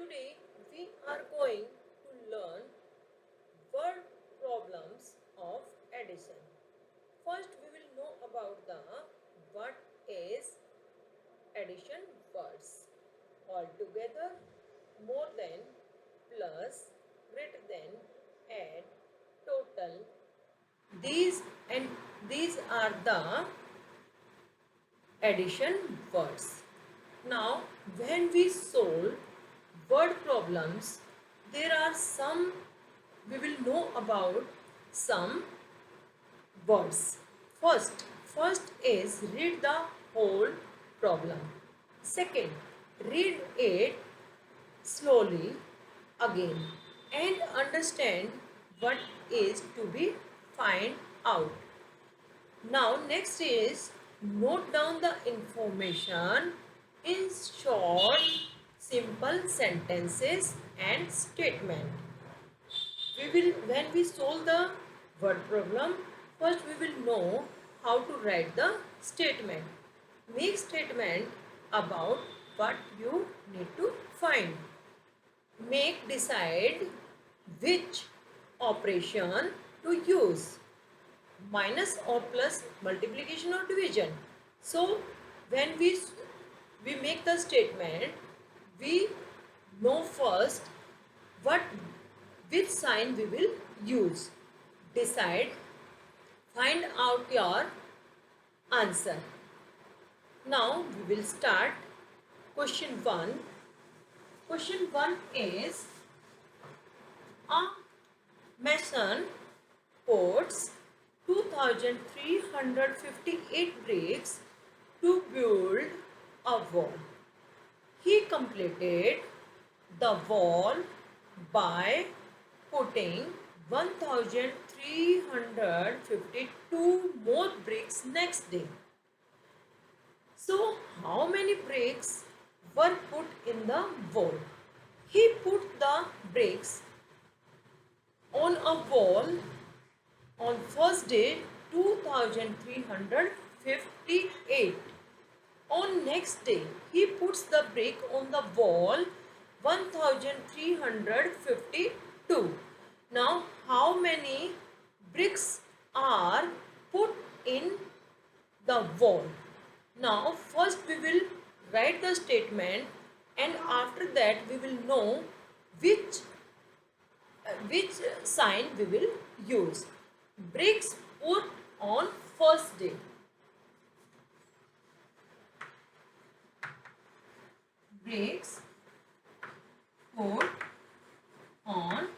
Today we are going to learn word problems of addition. First we will know about the what is addition words. Altogether, more than, plus, greater than, add, total. These and these are the addition words. Now, when we solve word problems, there are some, we will know about some words. First is read the whole problem. Second, read it slowly again and understand what is to be find out. Now next is note down the information in short, simple sentences and statement. We will, when we solve the word problem, first we will know how to write the statement. Make statement about what you need to find. Make decide which operation to use. Minus or plus, multiplication or division. So when we make the statement, we know first what which sign we will use. Decide, find out your answer. Now we will start question 1. Question 1 is a mason puts 2358 bricks to build a wall. He completed the wall by putting 1352 more bricks next day. So, how many bricks were put in the wall? He put the bricks on a wall on first day 2358. On next day, he puts the brick on the wall 1352. Now, how many bricks are put in the wall? Now, first we will write the statement and after that we will know which sign we will use. Bricks put on first day. Bricks put on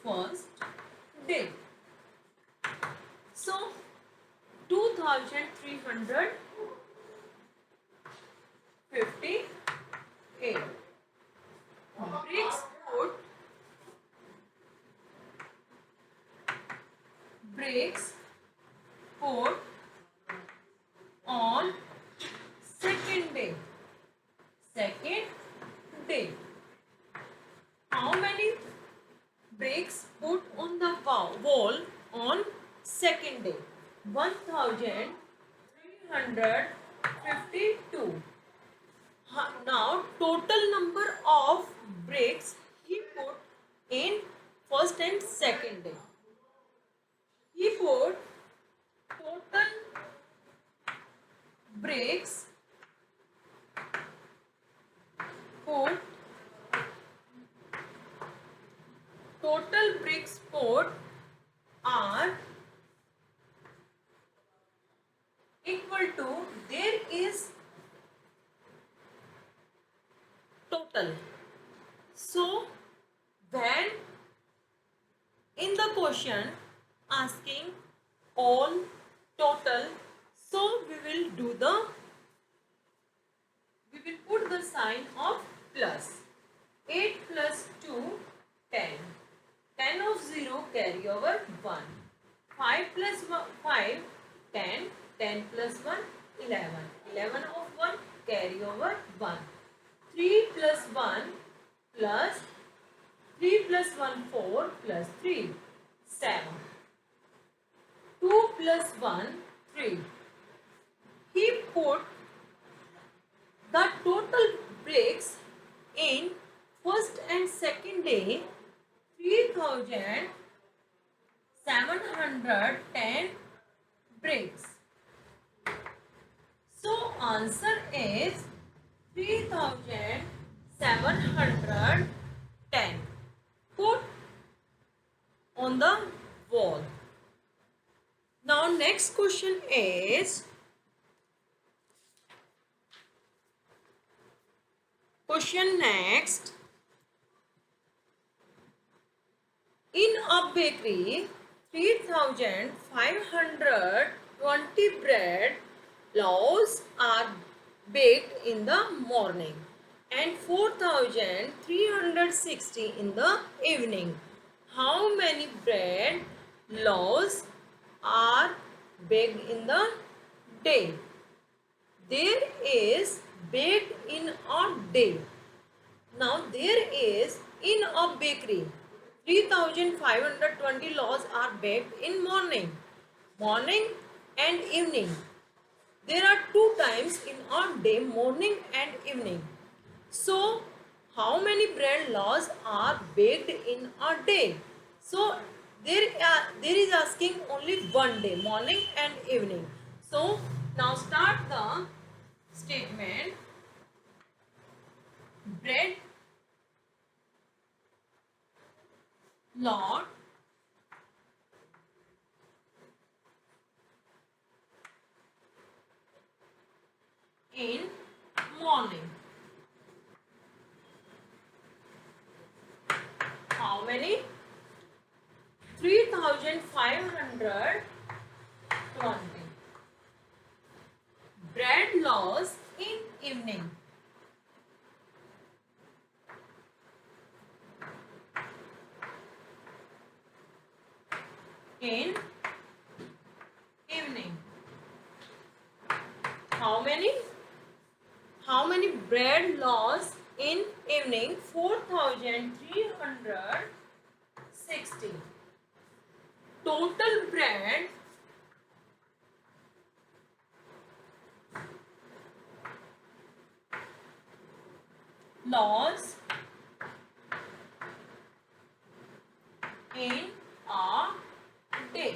first day. So 2358 bricks put on second day. How many bricks put on the wall on second day? 1352. Now total number of bricks he put in first and second day. He put total bricks put are equal to, there is total. So when in the question asking all total, so we will put the sign of plus. 8 plus 2, 10. 10 of 0 carry over 1. 5 plus 5, 10. 10 plus 1, 11. 11 of 1 carry over 1. 3 plus 1 plus 3 plus 1, 4 plus 3, 7. 2 plus 1, 3. He put the total bricks in day 3710 bricks. So answer is 3710. Put on the wall. Now next question is next. In a bakery, 3520 bread loaves are baked in the morning and 4360 in the evening. How many bread loaves are baked in the day? There is baked in a day. Now there is in a bakery 3520 loaves are baked in morning and evening. There are two times in a day, morning and evening. So how many bread loaves are baked in a day? So there is asking only one day, morning and evening. So now start the statement. Bread lot in morning. How many? 3520. Bread loaves in evening. In evening. How many? How many bread loaves in evening? 4360. Total bread loaves in a day.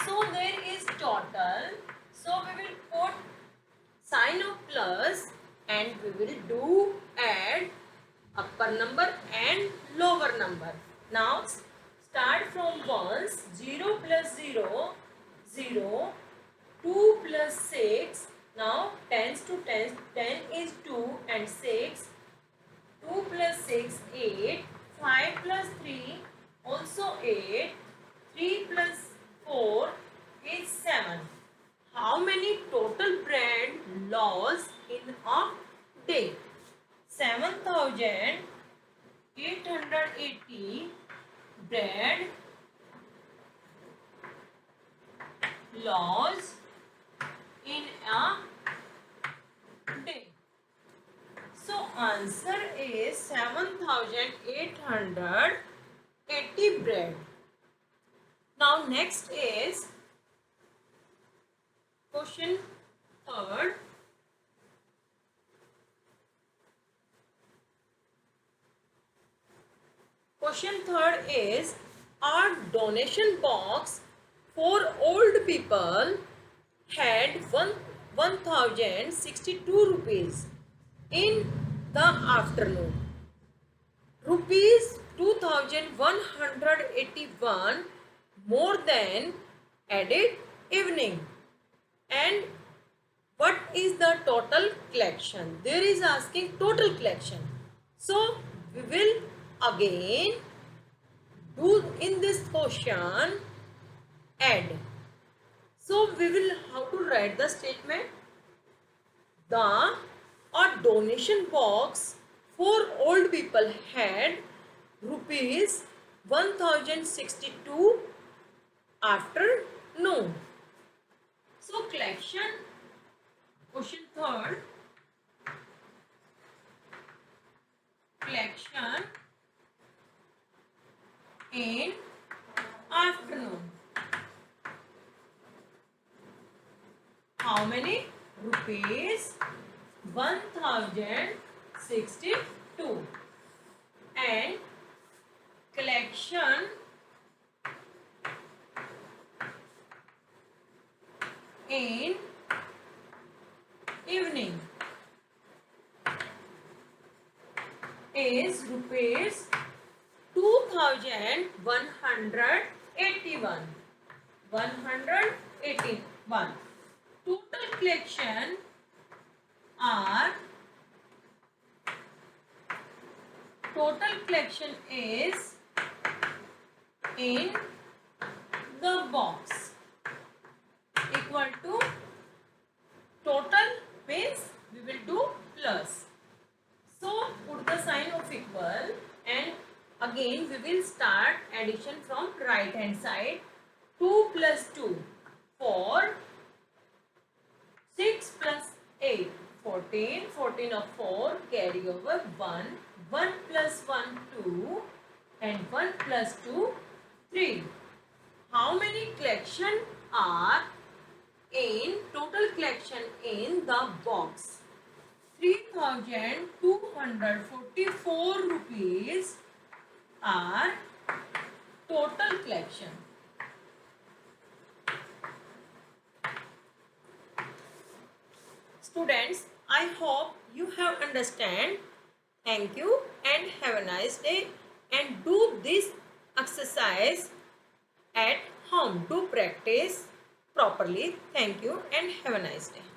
So there is total. So we will put sign of plus and we will do add upper number and lower number. Now start from ones. 0 plus 0, 0, 2 plus 6. Now tens to tens, 10 is 2 and 6. 2 plus 6, 8. 5 plus 3, also 8. 3 plus 4 is 7. How many total bread loaves in a day? 7880 bread loaves in a day. So answer is 7880 bread. Now next is question third. Question third is our donation box for old people had 1062 rupees in the afternoon. Rupees 2181 more than added evening. And what is the total collection? There is asking total collection. So we will again do in this question add. So we will how to write the statement. A donation box for old people had rupees 1062 afternoon. So collection, question third, collection in afternoon. How many? Rupees 1062. and collection in evening is rupees 2181. 181. Total collection are is in the box equal to total means we will do plus. So put the sign of equal and again we will start addition from right hand side. 2 plus 2 4, 6 plus 8 14, 14 of 4 carry over 1, 1 plus 1 2 and 1 plus 2 3. How many collection are in total collection in the box? 3244 rupees are total collection. Students, I hope you have understand. Thank you and have a nice day, and do this exercise at home to practice properly. Thank you and have a nice day.